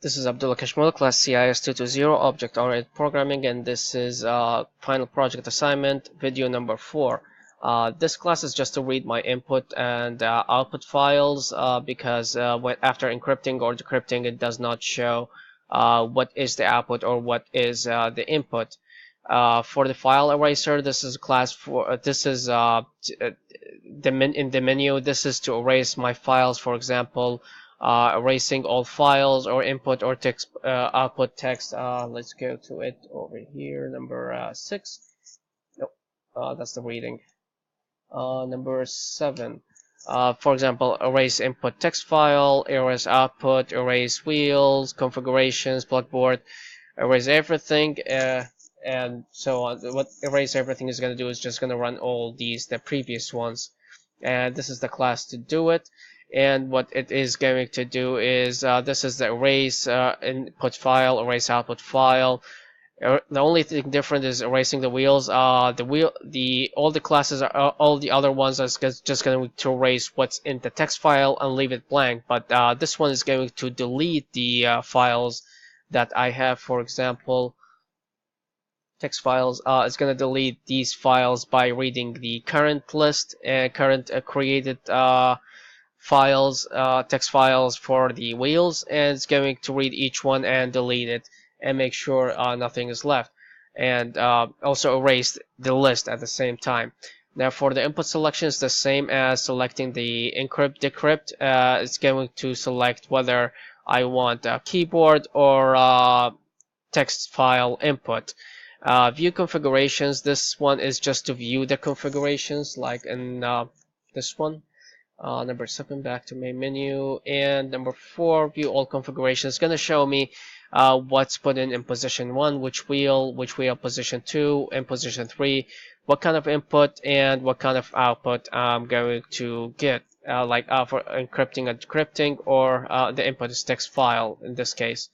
This is Abdullah Kashmul, class CIS220, object-oriented programming, and this is final project assignment, video number 4. This class is just to read my input and output files because after encrypting or decrypting, it does not show what is the output or what is the input. For the file eraser, this is a class for this is in the menu. This is to erase my files, for example. Erasing all files or input or text output text. Let's go to it over here, number 6. Nope, that's the reading. Number 7. For example, erase input text file, erase output, erase wheels, configurations, plugboard, erase everything, and so on. What erase everything is going to do is just going to run all the previous ones, and this is the class to do it. And what it is going to do is this is the erase input file, erase output file. The only thing different is erasing the wheels. All the classes are all the other ones are just going to erase what's in the text file and leave it blank. But this one is going to delete the files that I have. For example, text files. It's going to delete these files by reading the current list and current created files, text files for the wheels, and it's going to read each one and delete it and make sure nothing is left, and also erase the list at the same time. Now for the input selection, it's the same as selecting the encrypt decrypt. It's going to select whether I want a keyboard or text file input. View configurations, this one is just to view the configurations like in this one. Number 7, back to main menu, and number 4, view all configurations. It's going to show me what's put in position 1, which wheel position 2, in position 3, what kind of input and what kind of output I'm going to get, like for encrypting and decrypting, or the input is text file in this case.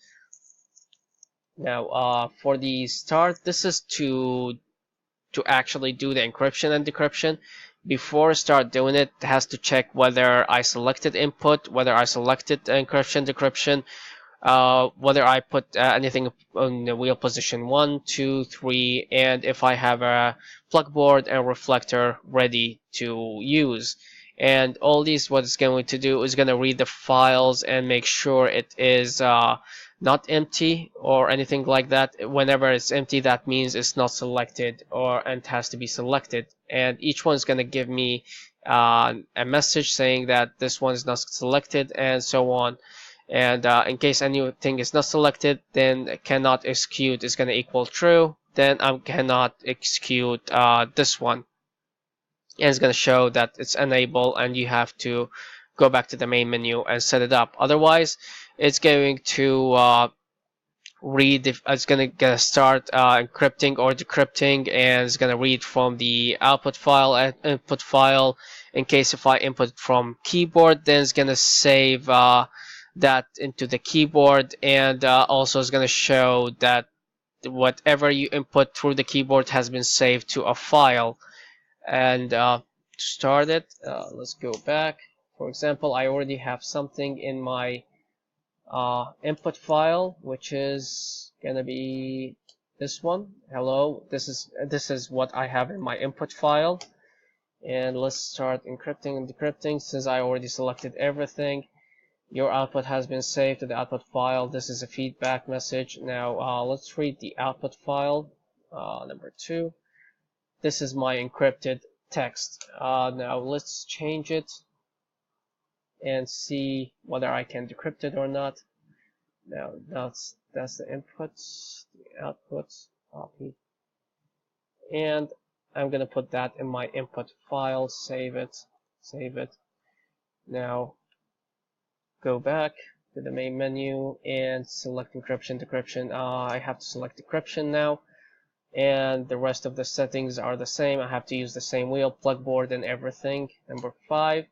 Now for the start, this is to actually do the encryption and decryption. Before I start doing it, it has to check whether I selected input, whether I selected encryption, decryption, whether I put anything on the wheel position 1, 2, 3, and if I have a plug board and reflector ready to use. And all these, what it's going to do is going to read the files and make sure it is not empty or anything like that. Whenever it's empty, that means it's not selected and has to be selected. And each one is going to give me a message saying that this one is not selected, and so on. And in case anything is not selected, then cannot execute is going to equal true. Then I cannot execute this one. And it's going to show that it's enabled, and you have to go back to the main menu and set it up. Otherwise, it's going to read if it's going to start encrypting or decrypting, and it's going to read from the output file and input file. In case if I input from keyboard, then it's going to save that into the keyboard, and also it's going to show that whatever you input through the keyboard has been saved to a file. And to start it, let's go back. For example, I already have something in my input file, which is gonna be this one. Hello, this is what I have in my input file. And let's start encrypting and decrypting. Since I already selected everything, your output has been saved to the output file. This is a feedback message. Now let's read the output file, number 2. This is my encrypted text. Now let's change it and see whether I can decrypt it or not. Now that's the inputs, the outputs, copy, and I'm gonna put that in my input file. Save it. Now go back to the main menu and select encryption, decryption. I have to select decryption now, and the rest of the settings are the same. I have to use the same wheel, plug board, and everything. Number 5,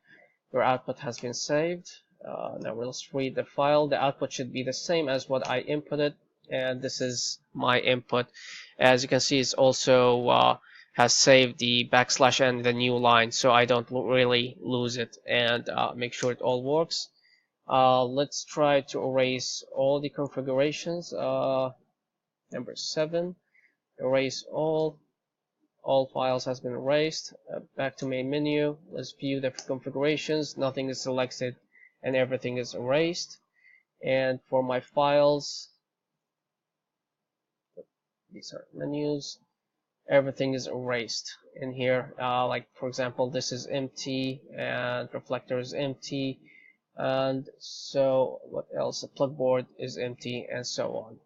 your output has been saved. Now let's read the file. The output should be the same as what I inputted, and this is my input. As you can see, it's also has saved the backslash and the new line, so I don't really lose it. And make sure it all works. Let's try to erase all the configurations. Number 7, erase all. All files has been erased. Back to main menu. Let's view the configurations. Nothing is selected and everything is erased. And for my files, these are menus. Everything is erased in here. Like for example, this is empty and reflector is empty. And so what else? The plug board is empty and so on.